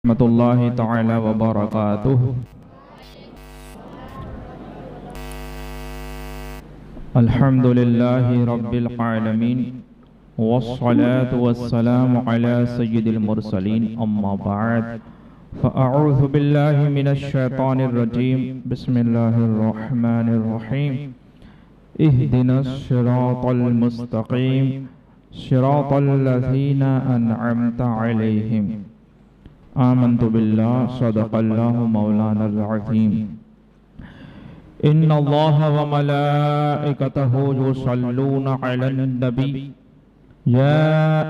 رحمۃ اللہ تعالی وبرکاتہ۔ الحمد للہ رب العالمین والصلاة والسلام علی سید المرسلین، اما بعد فاعوذ باللہ من الشیطان الرجیم، بسم اللہ الرحمن الرحیم۔ اہدنا الصراط المستقیم صراط الذین انعمت علیہم۔ آمنت باللہ صدق اللہ مولانا العظیم۔ ان اللہ وملائکتہ یصلون علی النبی یا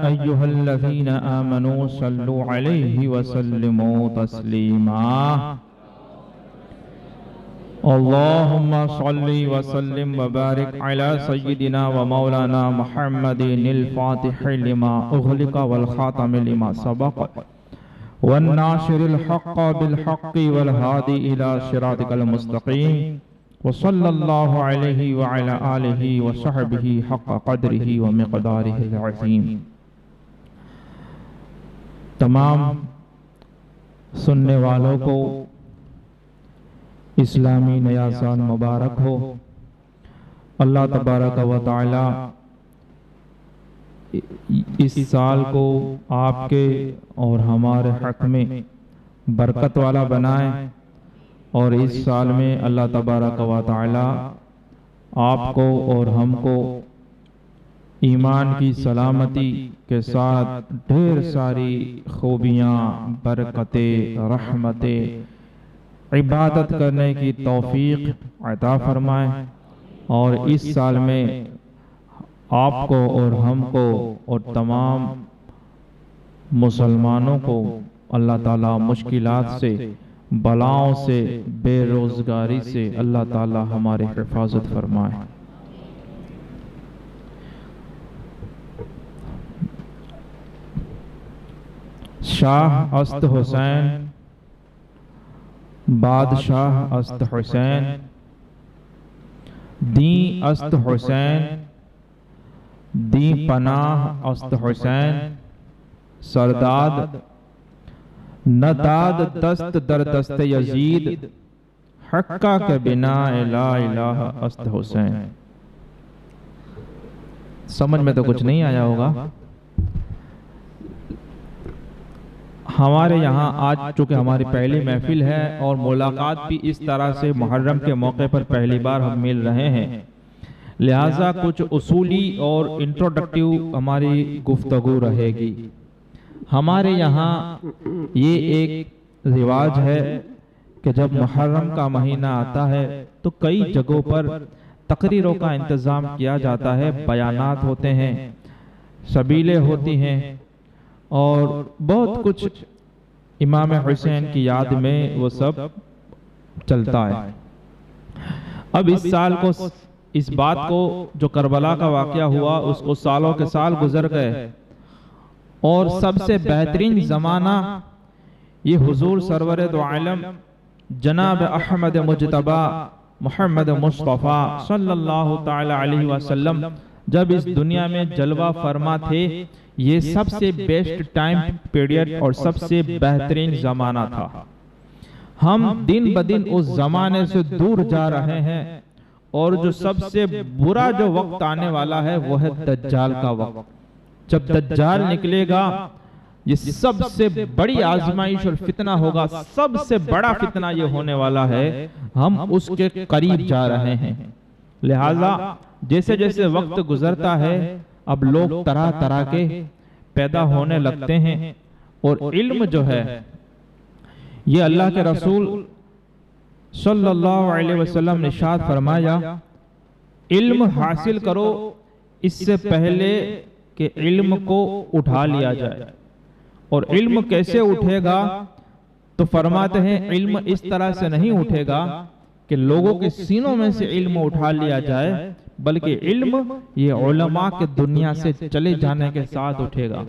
ایہا الذین آمنوا صلوا علیہ وسلموا تسلیما۔ اللہم صلی وسلم وبارک علی سیدنا ومولانا محمد الفاتح لما اغلق والخاتم لما سبق والناصر الحق بالحق والهادي إلى صراطك المستقيم، وصلى الله عليه وعلى آله وصحبه حق قدره ومقداره العظيم۔ تمام سننے والوں کو اسلامی نیا سال مبارک ہو۔ اللہ تبارک و تعالی اس سال کو آپ کے اور ہمارے حق میں برکت والا بنائے، اور اس سال میں اللہ تبارک و تعالی آپ کو اور ہم کو ایمان کی سلامتی کے ساتھ ڈھیر ساری خوبیاں، برکتیں، رحمتیں، عبادت کرنے کی توفیق عطا فرمائے، اور اس سال میں آپ کو اور ہم کو اور تمام مسلمانوں کو اللہ تعالیٰ مشکلات سے، بلاؤں سے، بے روزگاری سے اللہ تعالیٰ ہماری حفاظت فرمائے۔ شاہ است حسین، بادشاہ است حسین، دین است حسین، دی پناہ است حسین، سرداد نداد دست در دست یزید، حقہ کے بنا لا الہ است حسین۔ سمجھ میں تو کچھ نہیں آیا ہوگا۔ ہمارے یہاں آج چونکہ ہماری پہلی محفل ہے اور ملاقات بھی اس طرح سے محرم کے موقع پر پہلی بار ہم مل رہے ہیں، لہٰذا کچھ اصولی اور انٹروڈکٹیو ہماری گفتگو رہے گی۔ ہمارے یہاں یہ ایک رواج ہے کہ جب محرم کا مہینہ آتا ہے تو کئی جگہوں پر تقریروں کا انتظام کیا جاتا ہے، بیانات ہوتے ہیں، سبیلیں ہوتی ہیں، اور بہت کچھ امام حسین کی یاد میں وہ سب چلتا ہے۔ اب اس سال کو، اس بات کو، جو کربلا کا واقعہ ہوا اس کو سالوں کے سال گزر گئے، اور سب سے بہترین زمانہ یہ حضور سرور دو عالم جناب احمد مجتبی محمد مصطفیٰ صلی اللہ تعالی علیہ وسلم جب اس دنیا میں جلوہ فرما تھے، یہ سب سے بیسٹ ٹائم پیریڈ اور سب سے بہترین زمانہ تھا۔ ہم دن بدن اس زمانے سے دور جا رہے ہیں، اور جو سب سے برا جو وقت آنے والا ہے وہ ہے دجال کا وقت۔ جب دجال نکلے گا یہ سب سے بڑی آزمائش اور فتنہ ہوگا، سب سے بڑا فتنہ یہ ہونے والا ہے، ہم اس کے قریب جا رہے ہیں۔ لہٰذا جیسے جیسے وقت گزرتا ہے اب لوگ طرح طرح کے پیدا ہونے لگتے ہیں، اور علم جو ہے یہ اللہ کے رسول صلی اللہ علیہ وسلم نے ارشاد فرمایا، علم حاصل کرو اس سے پہلے کہ علم کو اٹھا لیا جائے۔ اور علم کیسے اٹھے گا تو فرماتے ہیں علم اس طرح سے نہیں اٹھے گا کہ لوگوں کے سینوں میں سے علم اٹھا لیا جائے، بلکہ علم یہ علماء کے دنیا سے چلے جانے کے ساتھ اٹھے گا۔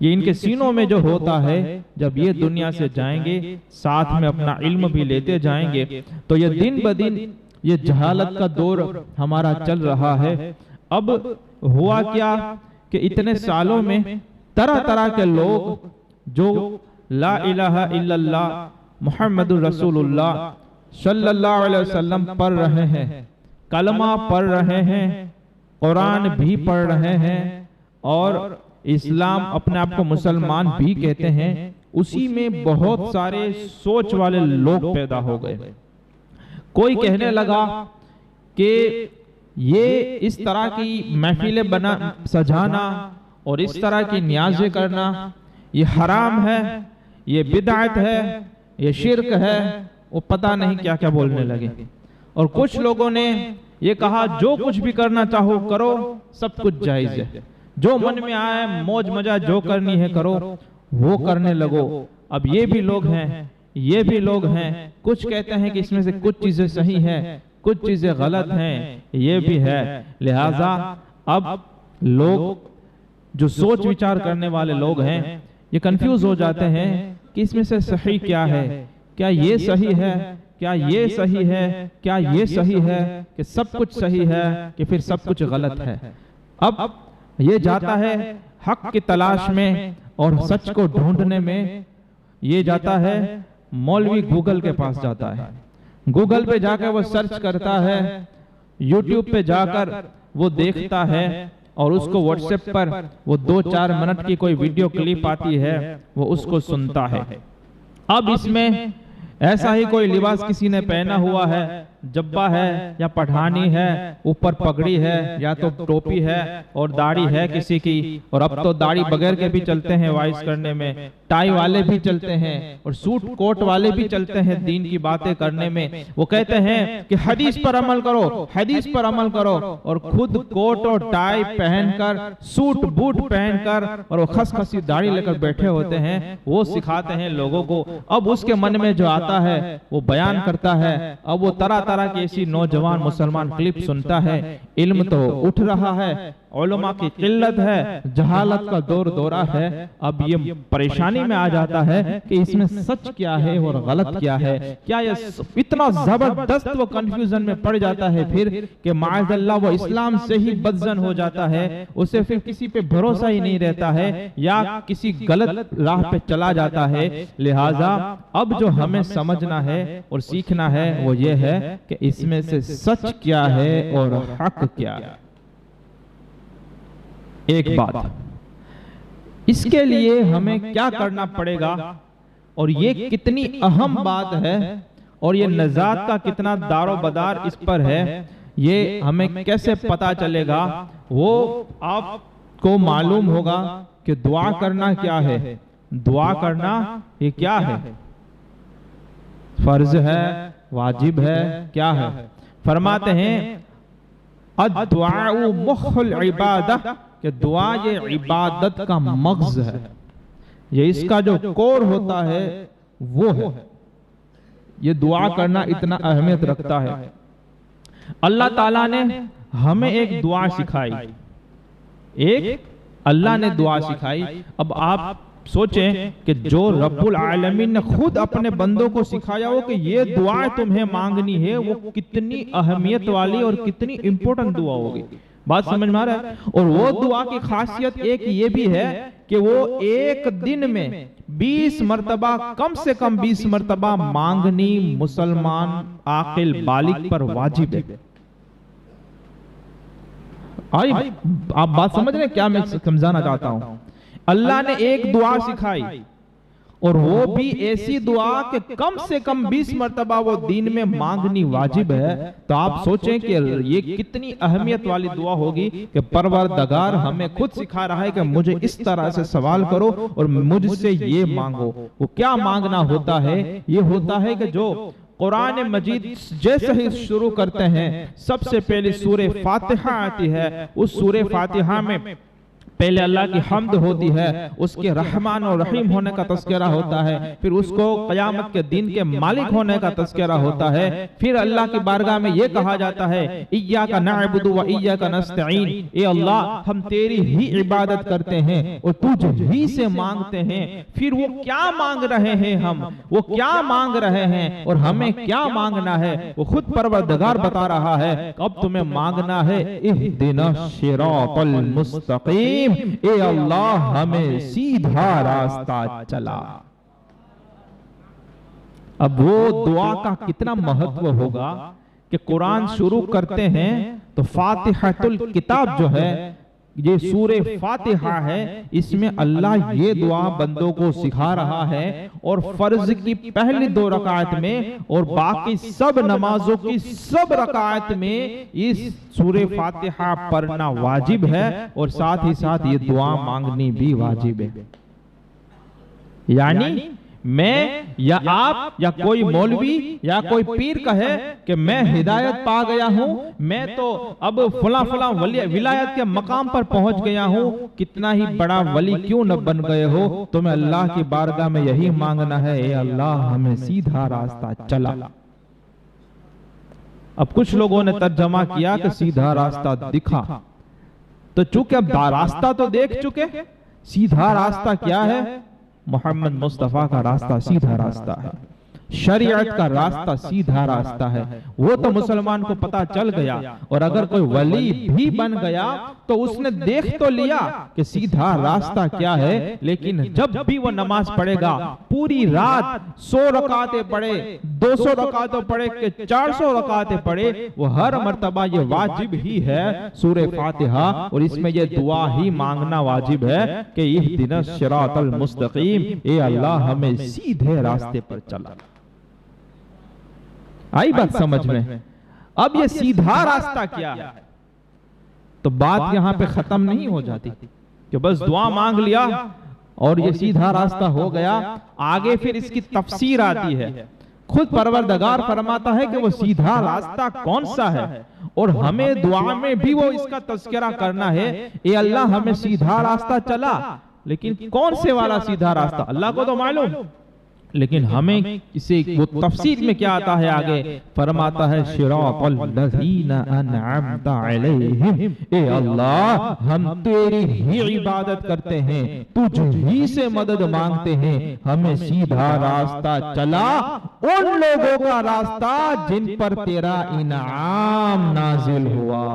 یہ ان کے سینوں میں جو ہوتا ہے، جب یہ دنیا سے جائیں گے ساتھ میں اپنا علم بھی لیتے جائیں گے، تو یہ دن بدن یہ جہالت کا دور ہمارا چل رہا ہے۔ اب ہوا کیا کہ اتنے سالوں میں طرح طرح کے لوگ جو لا الہ الا اللہ محمد رسول اللہ صلی اللہ علیہ وسلم پڑھ رہے ہیں، کلمہ پڑھ رہے ہیں، قرآن بھی پڑھ رہے ہیں، اور اسلام اپنے آپ کو مسلمان بھی کہتے ہیں، اسی میں بہت سارے سوچ والے لوگ پیدا ہو گئے۔ کوئی کہنے لگا کہ یہ اس طرح کی محفلیں سجانا اور اس طرح کی نیازیں کرنا یہ حرام ہے، یہ بدعت ہے، یہ شرک ہے، وہ پتہ نہیں کیا کیا بولنے لگے۔ اور کچھ لوگوں نے یہ کہا جو کچھ بھی کرنا چاہو کرو، سب کچھ جائز ہے، جو من میں آئے موج مزہ جو کرنی ہے کرو، وہ کرنے لگو۔ اب یہ بھی لوگ ہیں، یہ بھی لوگ ہیں، کچھ کہتے ہیں کہ اس میں سے کچھ چیزیں صحیح ہیں، کچھ چیزیں غلط ہیں، یہ بھی ہے۔ لہٰذا اب لوگ جو سوچ وچار کرنے والے لوگ ہیں یہ کنفیوز ہو جاتے ہیں کہ اس میں سے صحیح کیا ہے، کیا یہ صحیح ہے، کیا یہ صحیح ہے، کیا یہ صحیح ہے، کہ سب کچھ صحیح ہے کہ پھر سب کچھ غلط ہے۔ اب یہ جاتا ہے حق کی تلاش میں اور سچ کو ڈھونڈنے میں، یہ جاتا ہے مولوی گوگل کے پاس جاتا ہے، گوگل پہ جا کر وہ سرچ کرتا ہے، یوٹیوب پہ جا کر وہ دیکھتا ہے، اور اس کو واٹس ایپ پر وہ 2-4 منٹ کی کوئی ویڈیو کلپ آتی ہے، وہ اس کو سنتا ہے۔ اب اس میں ایسا ہی کوئی لباس کسی نے پہنا ہوا ہے، جبہ ہے یا پٹھانی ہے، اوپر پگڑی ہے یا تو ٹوپی ہے، اور داڑھی ہے کسی کی، اور اب تو داڑھی بغیر کے بھی چلتے ہیں وائس کرنے میں، ٹائی والے بھی چلتے ہیں، اور سوٹ کوٹ والے بھی چلتے ہیں دین کی باتیں کرنے میں۔ وہ کہتے ہیں کہ حدیث پر عمل کرو، حدیث پر عمل کرو، اور خود کوٹ اور ٹائی پہن کر، سوٹ بوٹ پہن کر، اور وہ خس خسی داڑھی لے کر بیٹھے ہوتے ہیں، وہ سکھاتے ہیں لوگوں کو۔ اب اس کے من میں جو آتا ہے وہ بیان کرتا ہے، اب وہ طرح طرح کی ایسی نوجوان مسلمان کلپ سنتا ہے۔ علم تو اٹھ رہا ہے، علماء کی قلت ہے، جہالت کا دور دورہ ہے۔ اب یہ پریشانی میں آ جاتا ہے کہ اس میں سچ کیا ہے اور غلط کیا ہے، کیا یہ اتنا زبردست وہ کنفیوژن میں پڑ جاتا ہے پھر کہ معاذ اللہ وہ اسلام سے ہی بدزن ہو جاتا ہے، اسے پھر کسی پہ بھروسہ ہی نہیں رہتا ہے، یا کسی غلط راہ پہ چلا جاتا ہے۔ لہٰذا اب جو ہمیں سمجھنا ہے اور سیکھنا ہے وہ یہ ہے کہ اس میں سے سچ کیا ہے اور حق کیا ہے۔ ایک بات، اس کے لیے ہمیں کیا کرنا پڑے گا، اور یہ کتنی اہم بات ہے، اور یہ نجات کا کتنا دار و بدار اس پر ہے، یہ ہمیں کیسے پتا چلے گا، وہ آپ کو معلوم ہوگا کہ دعا کرنا کیا ہے۔ دعا کرنا یہ کیا ہے، فرض ہے، واجب ہے، کیا ہے؟ فرماتے ہیں الدعاء مخ العبادہ، کہ دعا یہ عبادت کا مغز ہے، یہ اس کا جو کور ہوتا ہے وہ ہے۔ یہ دعا کرنا اتنا اہمیت رکھتا ہے۔ اللہ تعالیٰ نے ہمیں ایک دعا سکھائی، ایک اللہ نے دعا سکھائی۔ اب آپ سوچیں کہ جو رب العالمین نے خود اپنے بندوں کو سکھایا ہو کہ یہ دعا تمہیں مانگنی ہے، وہ کتنی اہمیت والی اور کتنی امپورٹنٹ دعا ہوگی۔ بات سمجھ میں آ رہا ہے؟ اور وہ دعا کی خاصیت ایک یہ بھی ہے کہ وہ ایک دن میں 20 مرتبہ، کم سے کم 20 مرتبہ مانگنی مسلمان عاقل بالغ پر واجب ہے۔ آپ بات سمجھ رہے ہیں کیا میں سمجھانا چاہتا ہوں؟ اللہ نے ایک دعا سکھائی، اور وہ بھی ایسی دعا کہ کم سے کم 20 مرتبہ وہ دین میں مانگنی واجب ہے۔ تو آپ سوچیں کہ یہ کتنی اہمیت والی دعا ہوگی کہ پروردگار ہمیں خود سکھا رہا ہے کہ مجھے اس طرح سے سوال کرو اور مجھ سے یہ مانگو۔ وہ کیا مانگنا ہوتا ہے؟ یہ ہوتا ہے کہ جو قرآن مجید جیسے ہی شروع کرتے ہیں، سب سے پہلے سورہ فاتحہ آتی ہے، اس سورہ فاتحہ میں پہلے اللہ کی حمد ہوتی ہے، اس کے رحمان اور رحیم ہونے کا تذکرہ ہوتا ہے، پھر اس کو قیامت کے دن کے مالک ہونے کا تذکرہ ہوتا ہے، پھر اللہ کی بارگاہ میں یہ کہا جاتا ہے ایاک نعبد و ایاک نستعین، اے اللہ ہم تیری ہی عبادت کرتے ہیں اور تجھ ہی سے مانگتے ہیں۔ پھر وہ کیا مانگ رہے ہیں، وہ کیا مانگ رہے ہیں اور ہمیں کیا مانگنا ہے، وہ خود پروردگار بتا رہا ہے۔ اب تمہیں مانگنا ہے اہدنا الصراط المستقیم، اے اللہ ہمیں سیدھا راستہ چلا۔ اب وہ دعا کا کتنا مہتو ہوگا کہ قرآن شروع کرتے ہیں تو فاتحۃ الکتاب جو ہے، یہ سورہ فاتحہ ہے، اس میں اللہ یہ دعا بندوں کو سکھا رہا ہے، اور فرض کی پہلی 2 رکعت میں اور باقی سب نمازوں کی سب رکعت میں اس سورہ فاتحہ پڑھنا واجب ہے، اور ساتھ ہی ساتھ یہ دعا مانگنی بھی واجب ہے۔ یعنی میں یا آپ یا کوئی مولوی یا کوئی پیر کہے کہ میں ہدایت پا گیا ہوں، میں تو اب فلاں ولایت کے مقام پر پہنچ گیا ہوں، کتنا ہی بڑا ولی کیوں نہ بن گئے ہو، تمہیں اللہ کی بارگاہ میں یہی مانگنا ہے، اے اللہ ہمیں سیدھا راستہ چلا۔ اب کچھ لوگوں نے ترجمہ کیا کہ سیدھا راستہ دکھا، تو چونکہ اب راستہ تو دیکھ چکے، سیدھا راستہ کیا ہے؟ محمد مصطفیٰ کا راستہ سیدھا راستہ ہے، شریعت کا راستہ سیدھا راستہ ہے، وہ تو مسلمان کو پتا چل گیا۔ اور اگر کوئی ولی بھی بن گیا تو اس نے دیکھ تو لیا کہ سیدھا راستہ کیا ہے، لیکن جب بھی وہ نماز پڑھے گا، پوری رات 100 رکعتیں پڑھے، 200 رکعتیں پڑھے کہ 400 رکعتیں پڑھے، وہ ہر مرتبہ یہ واجب ہی ہے سورہ فاتحہ، اور اس میں یہ دعا ہی مانگنا واجب ہے کہ اہدنا الصراط المستقیم، اے اللہ ہمیں سیدھے راستے پر چلا۔ آئی بات سمجھ میں؟ اب یہ سیدھا راستہ کیا ہے؟ تو بات یہاں پہ ختم نہیں ہو جاتی کہ بس دعا مانگ لیا اور یہ سیدھا راستہ ہو گیا، آگے پھر اس کی تفسیر آتی ہے۔ خود پروردگار فرماتا ہے کہ وہ سیدھا راستہ کون سا ہے، اور ہمیں دعا میں بھی وہ اس کا تذکرہ کرنا ہے، اے اللہ ہمیں سیدھا راستہ چلا، لیکن کون سے والا سیدھا راستہ اللہ کو تو معلوم، لیکن ہمیں اسے وہ تفسیر میں کیا آتا ہے آگے فرماتا ہے صراط الذین انعمت علیہم، اے اللہ ہم تیری ہی عبادت کرتے ہیں، تجھ ہی سے مدد مانگتے ہیں، ہمیں سیدھا راستہ چلا، ان لوگوں کا راستہ جن پر تیرا انعام نازل ہوا۔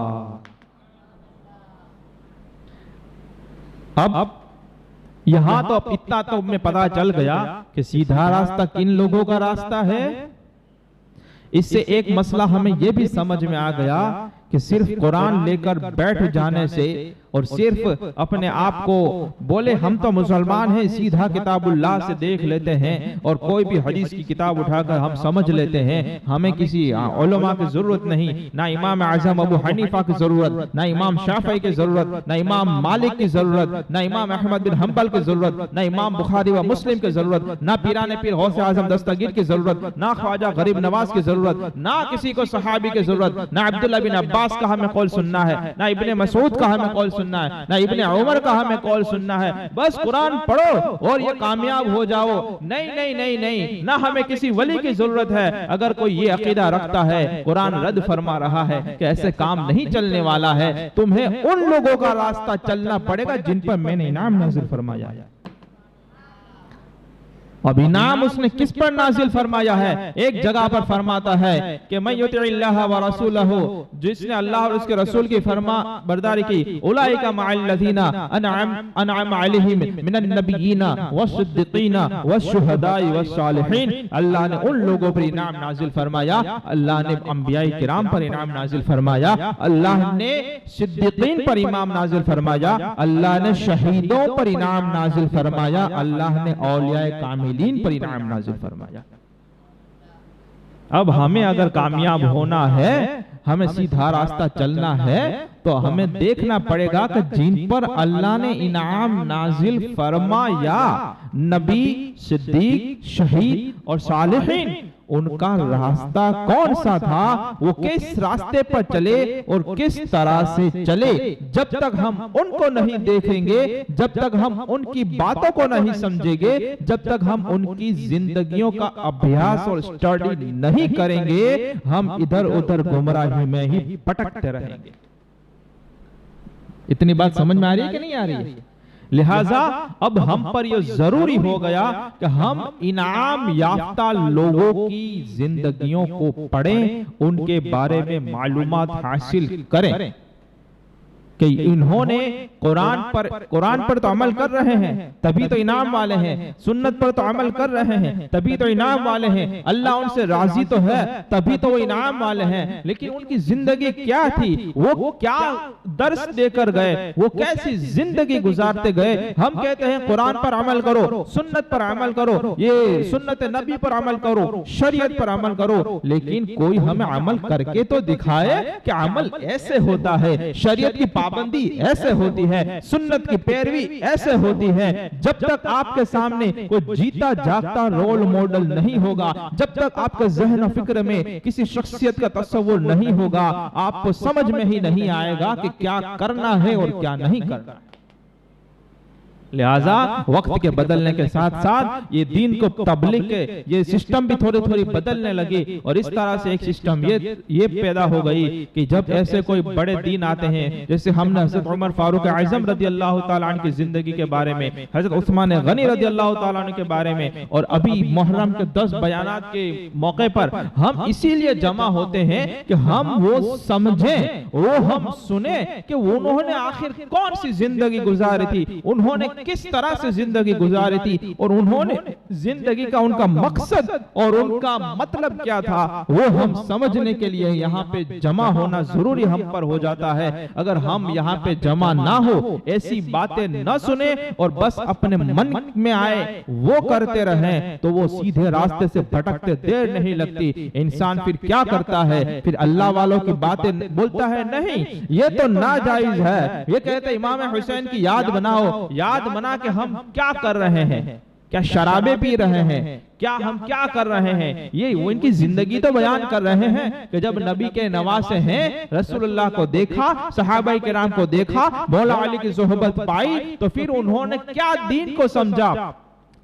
اب یہاں تو اتنا تو ہمیں پتا چل گیا کہ سیدھا راستہ کن لوگوں کا راستہ ہے۔ اس سے ایک مسئلہ ہمیں یہ بھی سمجھ میں آ گیا کہ صرف قرآن لے کر بیٹھ جانے سے اور صرف اپنے آپ کو بولے ہم تو مسلمان ہیں، سیدھا کتاب اللہ سے دیکھ لیتے ہیں اور کوئی بھی حدیث کی کتاب اٹھا کر ہم سمجھ لیتے ہیں، ہمیں کسی علماء کی ضرورت نہیں، نہ امام اعظم ابو حنیفہ کی ضرورت، نہ امام شافعی کی ضرورت، نہ امام مالک کی ضرورت، نہ امام احمد بن حنبل کی ضرورت، نہ امام بخاری و مسلم کی ضرورت، نہ پیران پیر غوث اعظم دستگیر کی ضرورت، نہ خواجہ غریب نواز کی ضرورت، نہ کسی کو صحابی کی ضرورت، نہ عبداللہ بن عباس کا ہمیں قول سننا ہے، نہ ابن مسعود کا ہمیں قول سننا ہے، نہ ابن عمر کا ہمیں قول سننا ہے، بس قرآن پڑھو اور یہ کامیاب ہو جاؤ۔ نہیں نہیں نہیں نہیں، نہ ہمیں کسی ولی کی ضرورت ہے۔ اگر کوئی یہ عقیدہ رکھتا ہے، قرآن رد فرما رہا ہے کہ ایسے کام نہیں چلنے والا ہے، تمہیں ان لوگوں کا راستہ چلنا پڑے گا جن پر میں نے انعام نازل فرمایا ہے۔ اب انعام اس نے کس پر نازل فرمایا ہے؟ ایک جگہ پر فرماتا ہے کہ من یطع اللہ ورسولہ، جس نے اللہ اور اس کے رسول کی فرما برداری کی، اولئک مع الذین انعم علیہم من النبیین والصدیقین والشہداء والصالحین۔ اللہ نے ان لوگوں پر انعام نازل فرمایا، اللہ نے انبیاء کرام پر انعام نازل فرمایا، اللہ نے صدیقین پر انعام نازل فرمایا، اللہ نے شہیدوں پر انعام نازل فرمایا، اللہ نے اولیاء کاملین پر انعام نازل فرمایا۔ اب ہمیں اگر کامیاب ہونا ہے، ہمیں سیدھا راستہ چلنا ہے، تو ہمیں دیکھنا پڑے گا کہ جن پر اللہ نے انعام نازل فرمایا، نبی، صدیق، شہید اور صالحین، ان کا راستہ کون سا تھا، وہ کس راستے پر چلے اور کس طرح سے چلے۔ جب تک ہم ان کو نہیں دیکھیں گے، جب تک ہم ان کی باتوں کو نہیں سمجھیں گے، جب تک ہم ان کی زندگیوں کا ابھیاس اور اسٹڈی نہیں کریں گے، ہم ادھر ادھر گمراہی میں ہی بھٹکتے رہیں گے۔ اتنی بات سمجھ میں آ رہی ہے کہ نہیں آ رہی ہے؟ لہٰذا اب ہم پر یہ ضروری ہو گیا کہ ہم انعام یافتہ لوگوں کی زندگیوں کو پڑھیں، ان کے بارے میں معلومات حاصل کریں۔ کہ انہوں نے قرآن پر تو عمل کر رہے ہیں تبھی تو انعام والے ہیں، سنت پر تو عمل کر رہے ہیں تبھی تو انعام والے ہیں، اللہ ان سے راضی تو ہے تبھی تو وہ انعام والے ہیں، لیکن ان کی زندگی کیا تھی، وہ کیا درس دے کر گئے، وہ کیسی زندگی گزارتے گئے؟ ہم کہتے ہیں قرآن پر عمل کرو، سنت پر عمل کرو، یہ سنت نبی پر عمل کرو، شریعت پر عمل کرو، لیکن کوئی ہمیں عمل کر کے تو دکھائے کہ عمل ایسے ہوتا ہے، شریعت کی پابندی ایسے ہوتی ہے، سنت کی پیروی ایسے ہوتی ہے۔ جب تک آپ کے سامنے کوئی جیتا جاگتا رول ماڈل نہیں ہوگا، جب تک آپ کے ذہن و فکر میں کسی شخصیت کا تصور نہیں ہوگا، آپ کو سمجھ میں ہی نہیں آئے گا کہ کیا کرنا ہے اور کیا نہیں کرنا۔ لہٰذا وقت کے بدلنے کے ساتھ ساتھ یہ دین کو تبلیغ کے یہ سسٹم بھی تھوڑی بدلنے لگی، اور اس طرح سے ایک سسٹم یہ پیدا ہو گئی کہ جب ایسے کوئی بڑے دین آتے ہیں، جیسے ہم نے حضرت عمر فاروق اعظم رضی اللہ تعالیٰ عنہ کی زندگی کے بارے میں، حضرت عثمان غنی رضی اللہ تعالیٰ عنہ کے بارے میں، اور ابھی محرم کے 10 بیانات کے موقع پر ہم اسی لیے جمع ہوتے ہیں کہ ہم وہ سمجھیں، وہ ہم سنیں کہ انہوں نے آخر کون سی زندگی گزاری تھی، انہوں نے کس طرح سے زندگی گزاری تھی، اور انہوں نے زندگی کا ان کا مقصد اور ان کا مطلب کیا تھا، وہ ہم سمجھنے کے لیے یہاں پہ جمع ہونا ضروری ہم پر ہو جاتا ہے۔ اگر ہم یہاں پہ جمع نہ ہو، ایسی باتیں نہ سنیں اور بس اپنے من میں آئے وہ کرتے رہیں، تو وہ سیدھے راستے سے بھٹکتے دیر نہیں لگتی۔ انسان پھر کیا کرتا ہے؟ پھر اللہ والوں کی باتیں بولتا ہے، نہیں یہ تو ناجائز ہے، یہ کہتے امام حسین کی یاد بناؤ، یاد بنا کہ ہم کیا کر رہے ہیں، کیا شرابیں پی رہے ہیں، کیا ہم کیا کر رہے ہیں؟ یہ وہ ان کی زندگی تو بیان کر رہے ہیں کہ جب نبی کے نواسے ہیں، رسول اللہ کو دیکھا، صحابہ کرام کو دیکھا، مولا علی کی صحبت پائی، تو پھر انہوں نے کیا دین کو سمجھا،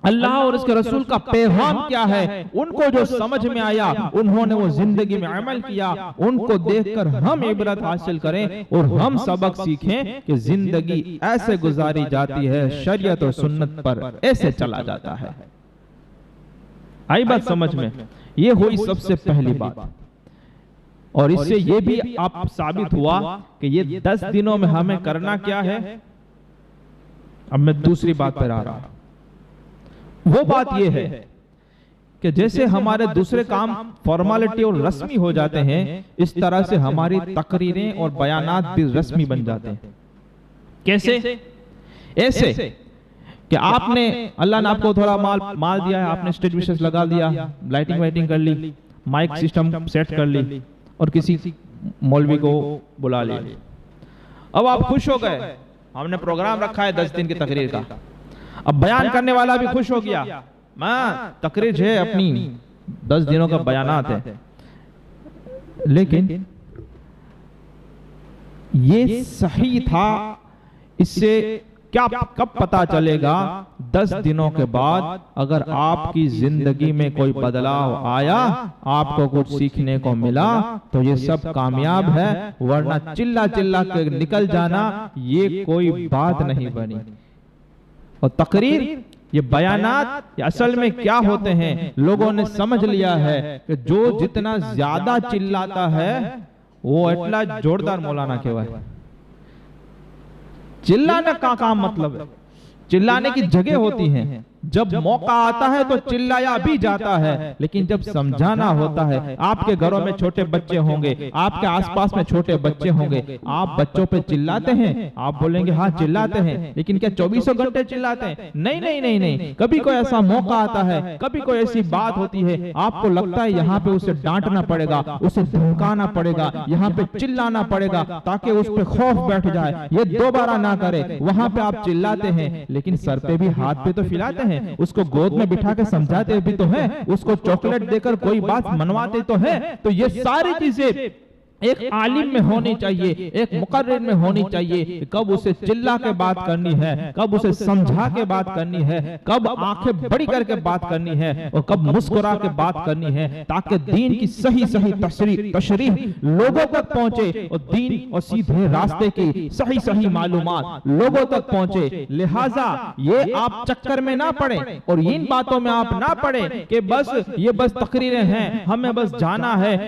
اللہ اور اس کے رسول کا پیغام کیا ہے، ان کو جو سمجھ میں آیا انہوں نے وہ زندگی میں عمل کیا۔ ان کو دیکھ کر ہم عبرت حاصل کریں اور ہم سبق سیکھیں کہ زندگی ایسے گزاری جاتی ہے، شریعت اور سنت پر ایسے چلا جاتا ہے۔ آئی بات سمجھ میں؟ یہ ہوئی سب سے پہلی بات، اور اس سے یہ بھی آپ ثابت ہوا کہ یہ 10 دنوں میں ہمیں کرنا کیا ہے۔ اب میں دوسری بات پر آ رہا ہوں، وہ بات یہ ہے کہ جیسے ہمارے دوسرے کام فارمالٹی اور رسمی ہو جاتے ہیں، اس طرح سے ہماری تقریریں اور بیانات بھی رسمی بن جاتے ہیں۔ کیسے؟ ایسے کہ آپ نے، اللہ نے آپ کو تھوڑا مال دیا ہے، آپ نے اسٹیج وشز لگا دیا، لائٹنگ وائٹنگ کر لی، مائک سسٹم سیٹ کر لی، اور کسی مولوی کو بلا لیا۔ اب آپ خوش ہو گئے، ہم نے پروگرام رکھا ہے 10 دن کی تقریر کا، اب بیان کرنے والا بھی خوش ہو گیا، تقریر ہے اپنی 10 دنوں کا بیانات ہے، لیکن یہ صحیح تھا، اس سے کیا کب پتا چلے گا؟ 10 دنوں کے بعد اگر آپ کی زندگی میں کوئی بدلاؤ آیا، آپ کو کچھ سیکھنے کو ملا، تو یہ سب کامیاب ہے، ورنہ چلا چلا کے نکل جانا یہ کوئی بات نہیں بنی۔ اور تقریر، یہ بیانات، یہ اصل میں کیا ہوتے ہیں؟ لوگوں نے سمجھ لیا ہے کہ جو جتنا زیادہ چلاتا ہے وہ اتنا جوردار مولانا کہوائے۔ چلانے کا کام مطلب ہے، چلانے کی جگہ ہوتی ہیں، جب موقع آتا ہے تو چلایا بھی جاتا ہے، لیکن جب سمجھانا ہوتا ہے، آپ کے گھروں میں چھوٹے بچے ہوں گے، آپ کے آس پاس میں چھوٹے بچے ہوں گے، آپ بچوں پہ چلاتے ہیں، آپ بولیں گے ہاں چلاتے ہیں، لیکن کیا 24 گھنٹے چلاتے ہیں؟ نہیں نہیں نہیں نہیں، کبھی کوئی ایسا موقع آتا ہے، کبھی کوئی ایسی بات ہوتی ہے، آپ کو لگتا ہے یہاں پہ اسے ڈانٹنا پڑے گا، اسے دھمکانا پڑے گا، یہاں پہ چلانا پڑے گا تاکہ اس پہ خوف بیٹھ جائے، یہ دوبارہ نہ کرے۔ وہاں پہ آپ چلاتے ہیں، لیکن سر پہ بھی ہاتھ پہ تو پھیلاتے ہیں، اس کو گود میں بٹھا کے سمجھاتے بھی تو ہیں، اس کو چاکلیٹ دے کر کوئی بات منواتے تو ہیں۔ تو یہ ساری چیزیں ایک عالم میں ہونی چاہیے، ایک مقرر میں ہونی چاہیے، کب اسے چلا کے بات کرنی ہے، کب اسے سمجھا کے بات کرنی ہے، کب آنکھیں بڑی کر کے بات کرنی ہے، اور کب مسکرا کے بات کرنی ہے، تاکہ دین کی صحیح تشریح لوگوں تک پہنچے، اور دین اور سیدھے راستے کی صحیح معلومات لوگوں تک پہنچے۔ لہٰذا یہ آپ چکر میں نہ پڑیں، اور ان باتوں میں آپ نہ پڑیں کہ بس یہ تقریریں ہیں، ہمیں بس جانا ہے،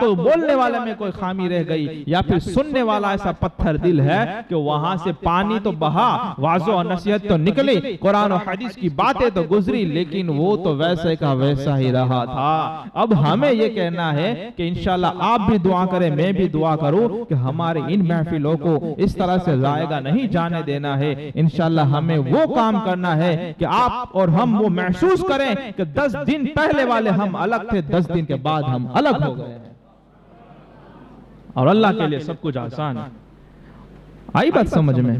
تو بولنے والے میں کوئی خامی رہ گئی یا پھر سننے والا ایسا پتھر دل ہے کہ وہاں سے پانی تو بہا، واضح اور نصیحت تو نکلی، قرآن و حدیث کی باتیں تو گزری، لیکن وہ تو ویسے کا ویسا ہی رہا تھا۔ اب ہمیں یہ کہنا ہے کہ انشاءاللہ آپ بھی دعا کریں، میں بھی دعا کروں کہ ہمارے ان محفلوں کو اس طرح سے ضائع نہیں جانے دینا ہے۔ انشاءاللہ ہمیں وہ کام کرنا ہے کہ آپ اور ہم وہ محسوس کریں کہ 10 دن پہلے والے ہم الگ تھے، 10 دن کے بعد ہم الگ ہو گئے ہیں، اور اللہ کے لیے سب کچھ آسان ہے۔ آئی بات سمجھ میں؟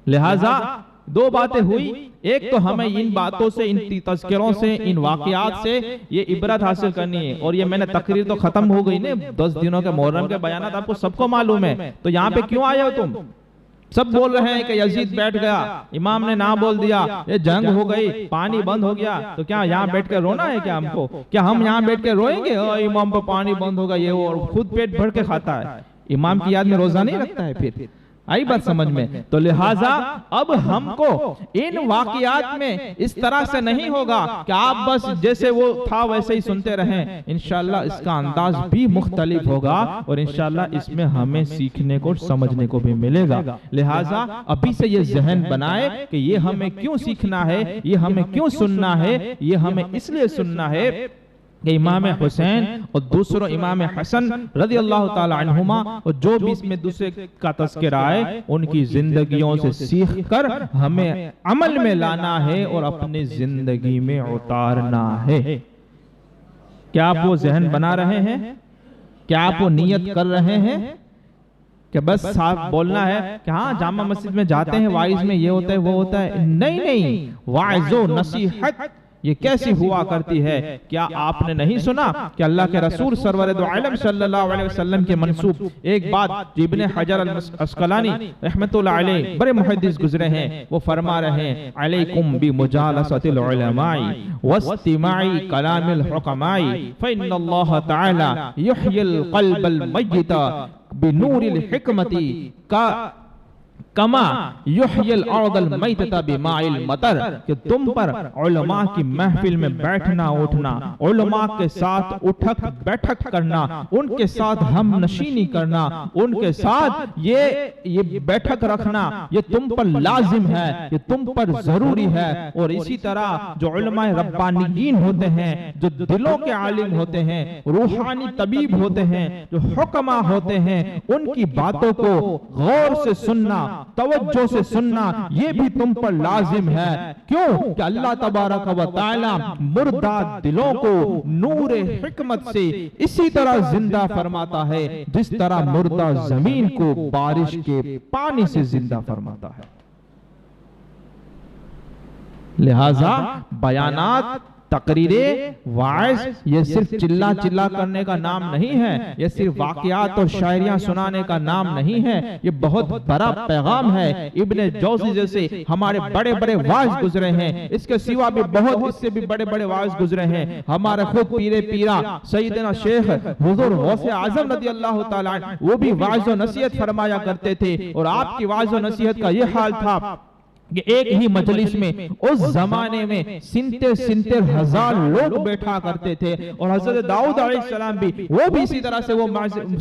لہٰذا دو باتیں ہوئی، ایک تو ہمیں ان باتوں سے، ان تذکروں سے، ان واقعات سے یہ عبرت حاصل کرنی ہے، اور یہ میں نے تقریر تو ختم ہو گئی نا، 10 دنوں کے محرم کے بیانات آپ کو سب کو معلوم ہے، تو یہاں پہ کیوں آئے ہو تم؟ سب بول رہے ہیں کہ یزید بیٹھ گیا، امام نے نہ بول دیا، یہ جنگ ہو گئی، پانی بند ہو گیا، تو کیا یہاں بیٹھ کے رونا ہے کیا ہم کو؟ کیا ہم یہاں بیٹھ کے روئیں گے امام پہ پانی بند ہوگا یہ وہ، اور خود پیٹ بھر کے کھاتا ہے، امام کی یاد میں روزہ نہیں رکھتا ہے؟ پھر آئی بات سمجھ میں؟ تو لہٰذا اب ہم کو ان واقعات میں اس طرح سے نہیں ہوگا کہ آپ بس جیسے وہ تھا ویسے ہی سنتے رہیں، انشاءاللہ اس کا انداز بھی مختلف ہوگا، اور انشاءاللہ اس میں ہمیں سیکھنے کو سمجھنے کو بھی ملے گا۔ لہٰذا ابھی سے یہ ذہن بنائے کہ یہ ہمیں کیوں سیکھنا ہے، یہ ہمیں کیوں سننا ہے، یہ ہمیں اس لیے سننا ہے کہ امام حسین اور دوسروں امام حسن رضی اللہ تعالی عنہما، اور جو بھی اس میں دوسرے کا تذکرہ ہے، ان کی زندگیوں سے سیکھ کر ہمیں عمل میں لانا ہے اور اپنی زندگی میں اتارنا ہے۔ کیا آپ وہ ذہن بنا رہے ہیں؟ کیا آپ وہ نیت کر رہے ہیں کہ بس صاحب بولنا ہے کہ ہاں جامع مسجد میں جاتے ہیں، وائز میں یہ ہوتا ہے وہ ہوتا ہے؟ نہیں، وائز و نصیحت یہ کیسی ہوا کرتی ہے؟ کیا آپ نے نہیں سنا کہ اللہ کے رسول سرور دو عالم صلی اللہ علیہ وسلم کے منسوب ایک بات ابن حجر العسقلانی رحمت اللہ علیہ بڑے محدث گزرے ہیں، وہ فرما رہے ہیں علیکم بمجالست العلماء واستماع کلام الحکماء فإن اللہ تعالی یحیی القلب المیت بنور الحکمت کما یحیی الارض المیتۃ بماء المطر، کہ تم پر علماء کی محفل میں بیٹھنا اٹھنا، علماء کے ساتھ اٹھک بیٹھک کرنا، ان کے ساتھ ہم نشینی کرنا، ان کے ساتھ یہ بیٹھک رکھنا، یہ تم پر لازم ہے، یہ تم پر ضروری ہے۔ اور اسی طرح جو علماء ربانیین ہوتے ہیں، جو دلوں کے عالم ہوتے ہیں، روحانی طبیب ہوتے ہیں، جو حکماء ہوتے ہیں، ان کی باتوں کو غور سے سننا، توجہ سے سننا، یہ بھی تم پر لازم ہے۔ کیوں کہ اللہ تبارک و تعالی مردہ دلوں کو نور حکمت سے اسی طرح زندہ فرماتا ہے جس طرح مردہ زمین کو بارش کے پانی سے زندہ فرماتا ہے۔ لہذا بیانات، تقریریں، وعظ یہ صرف چلا چلا کرنے کا نام نہیں ہے، یہ صرف واقعات اور شاعریاں سنانے کا نام نہیں ہے، یہ بہت بڑا پیغام ہے۔ ابن جوزی جیسے ہمارے بڑے بڑے واعظ گزرے ہیں، اس کے سوا بھی بہت اس سے بھی بڑے بڑے واعظ گزرے ہیں۔ ہمارے خود پیرا سیدنا شیخ حضور غوث اعظم رضی اللہ تعالیٰ عنہ، وہ بھی واعظ و نصیحت فرمایا کرتے تھے، اور آپ کی واعظ و نصیحت کا یہ حال تھا کہ ایک ہی مجلس میں اس زمانے میں سنتے ہزار لوگ بیٹھا کرتے تھے، اور حضرت داؤد علیہ السلام بھی وہ بھی اسی طرح سے وہ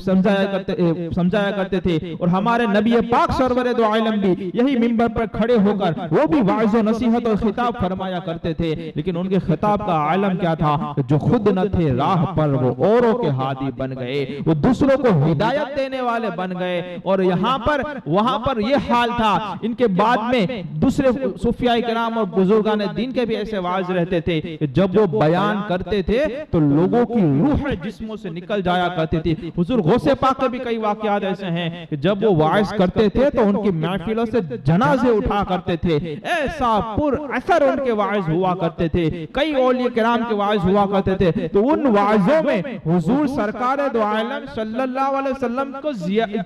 سمجھایا کرتے تھے، اور ہمارے نبی پاک سرور دو عالم بھی یہی منبر پر کھڑے ہو کر وہ بھی وعظ و نصیحت اور خطاب فرمایا کرتے تھے۔ لیکن ان کے خطاب کا عالم کیا تھا؟ جو خود نہ تھے راہ پر وہ اوروں کے ہادی بن گئے، وہ دوسروں کو ہدایت دینے والے بن گئے۔ اور یہاں پر وہاں پر یہ حال تھا۔ ان کے بعد میں دوسرے صوفیاء کرام اور بزرگان دین کے بھی ایسے واعظ رہتے تھے کہ جب وہ بیان کرتے تھے تو لوگوں کی روح جسموں سے نکل جایا کرتی تھی۔ حضور غوث پاک کے بھی کئی واقعات ایسے ہیں کہ جب وہ واعظ کرتے تھے تو ان کی محفلوں سے جنازے اٹھا کرتے تھے، ایسا پر اثر ان کے واعظ ہوا کرتے تھے۔ کئی اولیاء کرام کے واعظ ہوا کرتے تھے، تو ان واعظوں میں حضور سرکار دو عالم صلی اللہ علیہ وسلم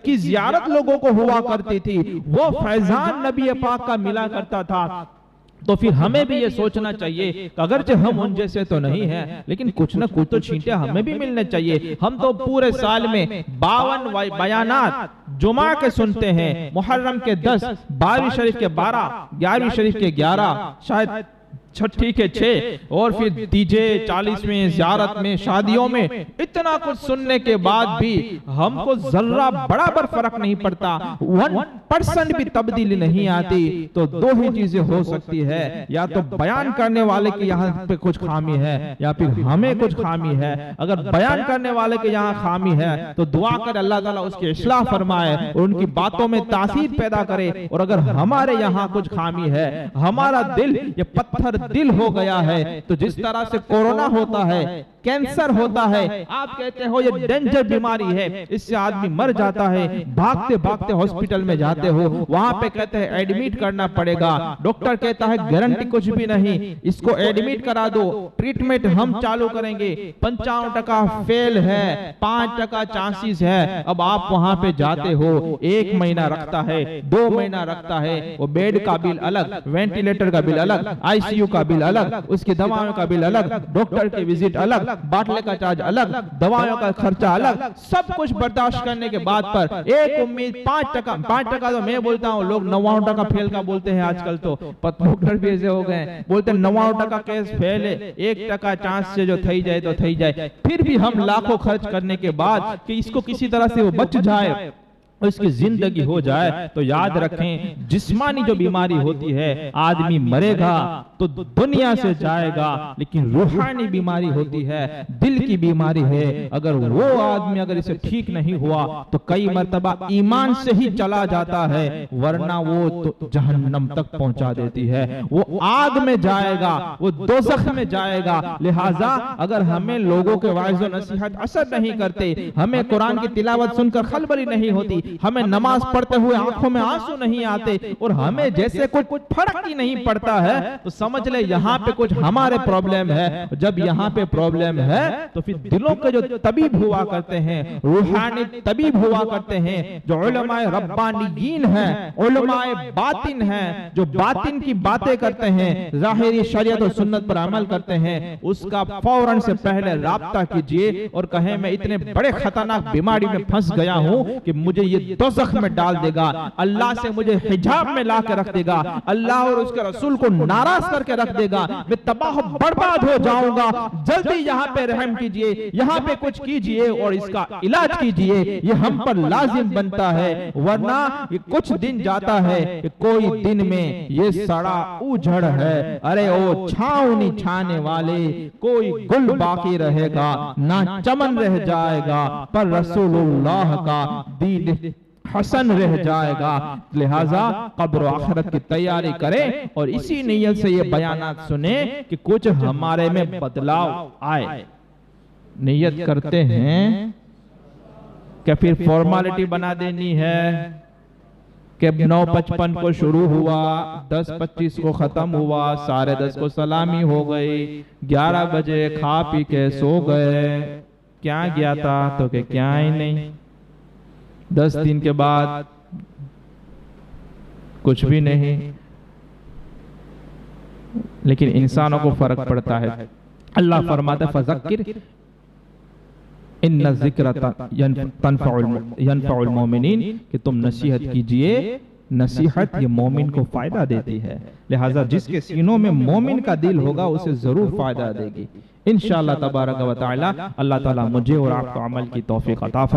کی زیارت لوگوں کو ہوا کرتی تھی، وہ فیضان نبی پاک کا ملا کرتا تھا۔ تو پھر ہمیں بھی یہ سوچنا چاہیے کہ اگرچہ ہم ان جیسے تو نہیں ہیں، لیکن کچھ نہ کچھ تو چھینٹے ہمیں بھی ملنے چاہیے۔ ہم تو پورے سال میں 52 بیانات جمعہ کے سنتے ہیں، محرم کے 10، 12 شریف کے 12، 11 شریف کے 11، شاید چھٹی کے 6 اور پھر تیجے 40 میں زیارت میں شادیوں میں اتنا کچھ سننے کے بعد بھی ہم کو ذرہ برابر فرق نہیں پڑتا، 1% بھی تبدیلی نہیں آتی، تو دو ہی چیزیں ہو سکتی ہے، یا تو بیان کرنے والے کے یہاں پہ کچھ خامی ہے یا پھر ہمیں کچھ خامی ہے۔ اگر بیان کرنے والے کے یہاں خامی ہے تو دعا کر اللہ تعالیٰ اس کی اصلاح فرمائے اور ان کی باتوں میں تاثیر پیدا کرے، اور اگر ہمارے یہاں کچھ خامی ہے، ہمارا دل یہ پتھر دل ہو گیا ہے، تو جس طرح سے کورونا ہوتا ہے، کینسر ہوتا ہے، آپ کہتے ہو یہ ڈینجر بیماری ہے، اس سے آدمی مر جاتا ہے، بھاگتے بھاگتے ہاسپٹل میں جاتے ہو، وہاں پہ کہتے ہیں ایڈمٹ کرنا پڑے گا، ڈاکٹر کہتا ہے گارنٹی کچھ بھی نہیں، اس کو ایڈمٹ کرا دو، ٹریٹمنٹ ہم چالو کریں گے، 95% فیل ہے، 5% چانسز ہے۔ اب آپ وہاں پہ جاتے ہو، 1 مہینہ رکھتا ہے، 2 مہینہ رکھتا ہے، وہ بیڈ کا بل الگ، وینٹیلیٹر کا بل الگ، آئی سی یو کا بل الگ، اس کی دوائوں کا بل الگ، ڈاکٹر کی وزٹ الگ، باٹلے کا چارج الگ، دوائوں کا خرچہ الگ، سب کچھ برداشت کرنے کے بعد پر ایک امید 5% تو میں بولتا ہوں، لوگ 99% فیل کا بولتے ہیں آج کل، تو ڈاکٹر بھی ایسے ہو گئے بولتے ہیں 99% کیس فیل ہے، 1% چانس سے جو تھئی جائے تو تھئی جائے، پھر بھی ہم لاکھوں خرچ کرنے کے بعد کہ اس کو کسی طرح سے وہ بچ جائے، اس کی زندگی ہو جائے، تو یاد رکھیں جسمانی جو بیماری ہوتی ہے آدمی مرے گا تو دنیا سے جائے گا، لیکن روحانی بیماری ہوتی ہے، دل کی بیماری ہے، اگر وہ آدمی اگر اسے ٹھیک نہیں ہوا تو کئی مرتبہ ایمان سے ہی چلا جاتا ہے، ورنہ وہ تو جہنم تک پہنچا دیتی ہے، وہ آگ میں جائے گا، وہ دوزخ میں جائے گا۔ لہٰذا اگر ہمیں لوگوں کے وعظ و نصیحت اثر نہیں کرتے، ہمیں قرآن کی تلاوت سن کر خلبری نہیں ہوتی، ہمیں نماز پڑھتے ہوئے آنکھوں میں آنسو نہیں آتے، اور ہمیں جیسے کچھ فرق ہی نہیں پڑتا ہے، تو سمجھ لے یہاں پہ کچھ ہمارے پرابلم ہے۔ جب یہاں پہ پرابلم ہے تو پھر دلوں کے جو طبیب ہوا کرتے ہیں، روحانی طبیب ہوا کرتے ہیں، جو علماء ربانیین ہیں، علماء باطن ہیں، جو باطن کی باتیں کرتے ہیں، ظاہری شریعت و سنت پر عمل کرتے ہیں، اس کا فوراً سے پہلے رابطہ کیجئے اور کہیں میں اتنے بڑے خطرناک بیماری میں پھنس گیا ہوں کہ مجھے یہ دوزخ میں ڈال دے گا، اللہ سے مجھے حجاب میں لا کے رکھ دے گا، اللہ اور اس کے رسول کو ناراض کر کے رکھ دے گا، میں تباہ و برباد ہو جاؤں گا، جلدی یہاں پہ رحم کیجئے، یہاں پہ کچھ کیجئے اور اس کا علاج کیجئے، یہ ہم پر لازم بنتا ہے، ورنہ یہ کچھ دن جاتا ہے کہ کوئی دن میں یہ سڑا اوجھڑ ہے، ارے او چھاؤں نہیں چھانے والے، کوئی گل باقی رہے گا نہ چمن رہ جائے گا، پر رسول اللہ کا دین حسن رہ جائے گا۔ لہٰذا قبر و آخرت کی تیاری کریں اور اسی نیت سے یہ بیانات سنیں کہ کچھ ہمارے میں بدلاؤ آئے۔ نیت کرتے ہیں کہ پھر فارمالٹی بنا دینی ہے کہ 9:55 کو شروع ہوا، 10:25 کو ختم ہوا، 10:30 کو سلامی ہو گئی، 11 بجے کھا پی کے سو گئے، کیا گیا تھا تو کہ کیا ہی نہیں، 10 دن کے بعد کچھ بھی نہیں، لیکن انسانوں کو فرق پڑتا ہے۔ اللہ فرماتا ہے فذکر ان الذکر ینفع المومنین، کہ تم نصیحت کیجئے، نصیحت یہ مومن کو فائدہ دیتی ہے، لہٰذا جس کے سینوں میں مومن کا دل ہوگا اسے ضرور فائدہ دے گی۔ انشاءاللہ تبارک و تعالی اللہ تعالی مجھے اور آپ کو عمل کی توفیق عطا فرمائے۔